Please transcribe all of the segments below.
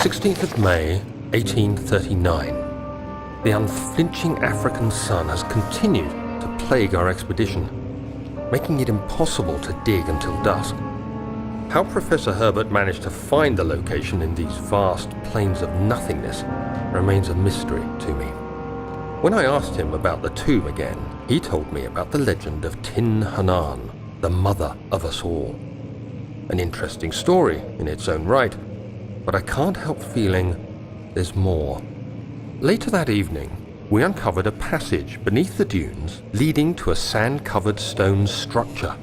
16th of May, 1839. The unflinching African sun has continued to plague our expedition, making it impossible to dig until dusk. How Professor Herbert managed to find the location in these vast plains of nothingness remains a mystery to me. When I asked him about the tomb again, he told me about the legend of Tin Hanan, the mother of us all. An interesting story in its own right, but I can't help feeling there's more. Later that evening, we uncovered a passage beneath the dunes leading to a sand-covered stone structure.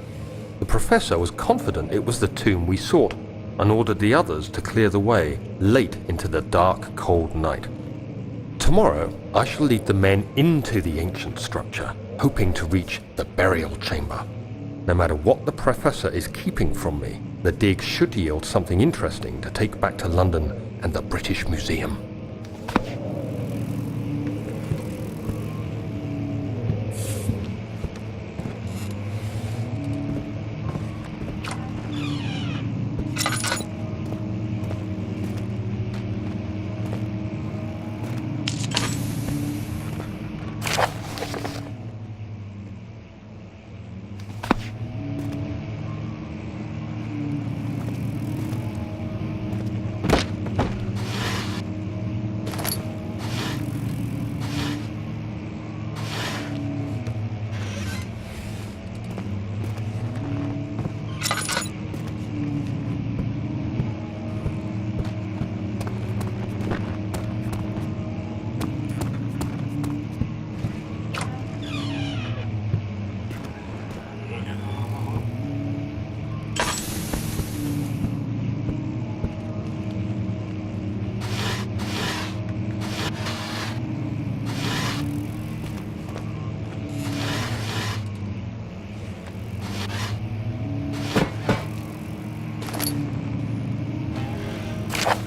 The professor was confident it was the tomb we sought and ordered the others to clear the way late into the dark, cold night. Tomorrow, I shall lead the men into the ancient structure, hoping to reach the burial chamber. No matter what the professor is keeping from me, the dig should yield something interesting to take back to London and the British Museum.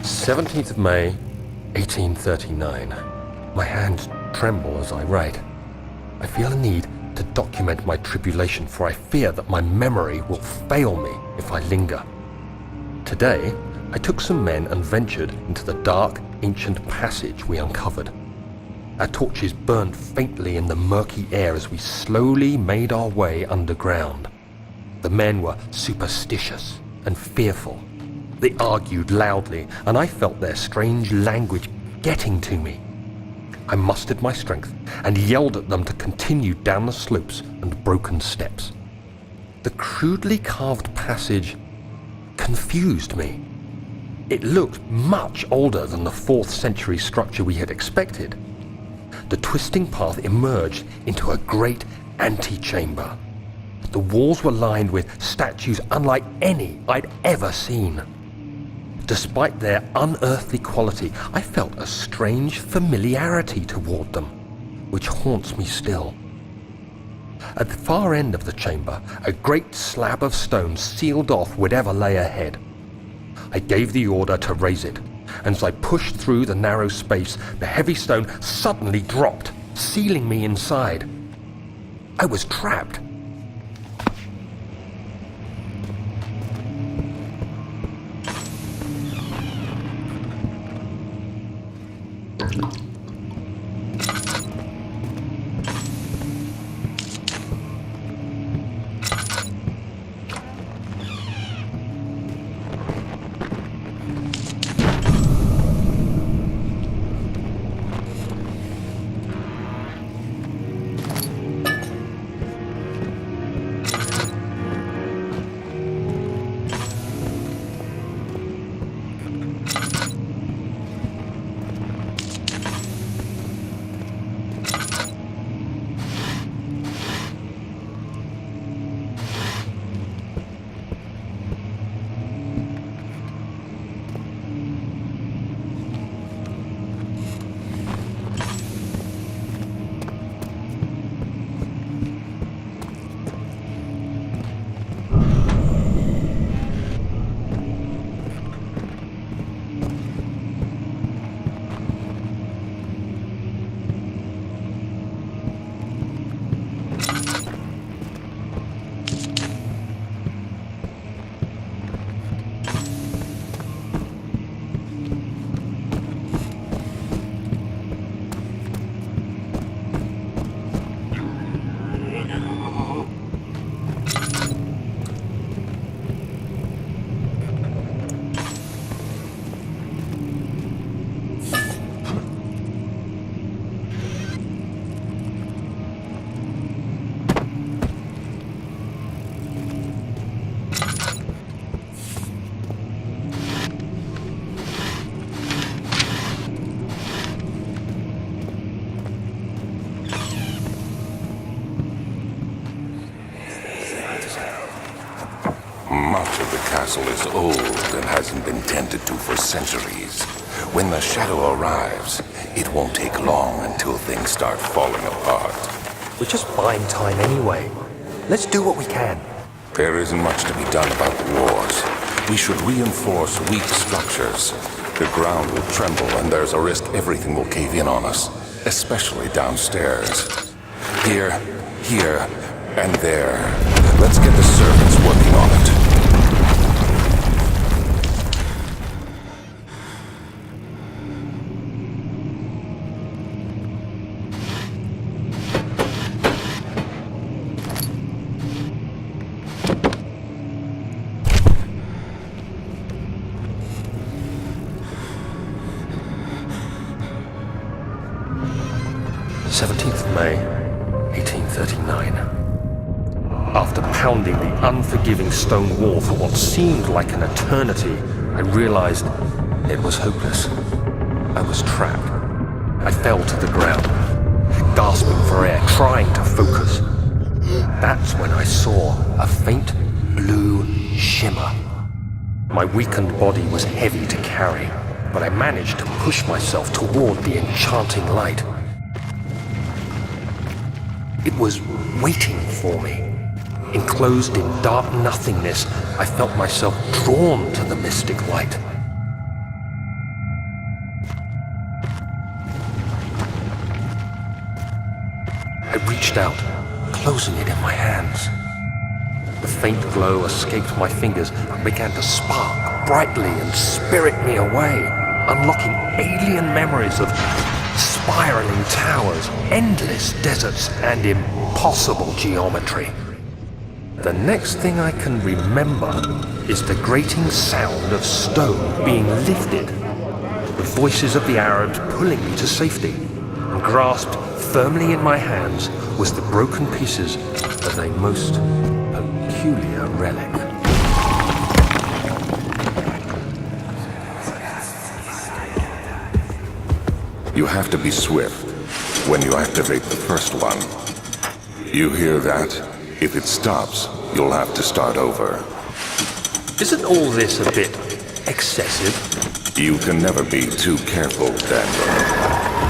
"17th of May, 1839. My hands tremble as I write. I feel a need to document my tribulation, for I fear that my memory will fail me if I linger. Today, I took some men and ventured into the dark, ancient passage we uncovered. Our torches burned faintly in the murky air as we slowly made our way underground. The men were superstitious and fearful. They argued loudly, and I felt their strange language getting to me. I mustered my strength and yelled at them to continue down the slopes and broken steps. The crudely carved passage confused me. It looked much older than the 4th century structure we had expected. The twisting path emerged into a great antechamber. The walls were lined with statues unlike any I'd ever seen. Despite their unearthly quality, I felt a strange familiarity toward them, which haunts me still. At the far end of the chamber, a great slab of stone sealed off whatever lay ahead. I gave the order to raise it, and as I pushed through the narrow space, the heavy stone suddenly dropped, sealing me inside. I was trapped. of the castle is old and hasn't been tended to for centuries. When the shadow arrives, it won't take long until things start falling apart. We're just buying time anyway. Let's do what we can. There isn't much to be done about the wars. We should reinforce weak structures. The ground will tremble and there's a risk everything will cave in on us, especially downstairs. Here, and there. Let's get the servants working on it. May 1839. After pounding the unforgiving stone wall for what seemed like an eternity, I realized it was hopeless. I was trapped. I fell to the ground, gasping for air, trying to focus. That's when I saw a faint blue shimmer. My weakened body was heavy to carry, but I managed to push myself toward the enchanting light. It was waiting for me. Enclosed in dark nothingness, I felt myself drawn to the mystic light. I reached out, closing it in my hands. The faint glow escaped my fingers and began to spark brightly and spirit me away, unlocking alien memories of spiraling towers, endless deserts, and impossible geometry. The next thing I can remember is the grating sound of stone being lifted, the voices of the Arabs pulling me to safety, and grasped firmly in my hands was the broken pieces of a most peculiar relic. You have to be swift when you activate the first one. You hear that? If it stops, you'll have to start over. Isn't all this a bit excessive? You can never be too careful, Daniel.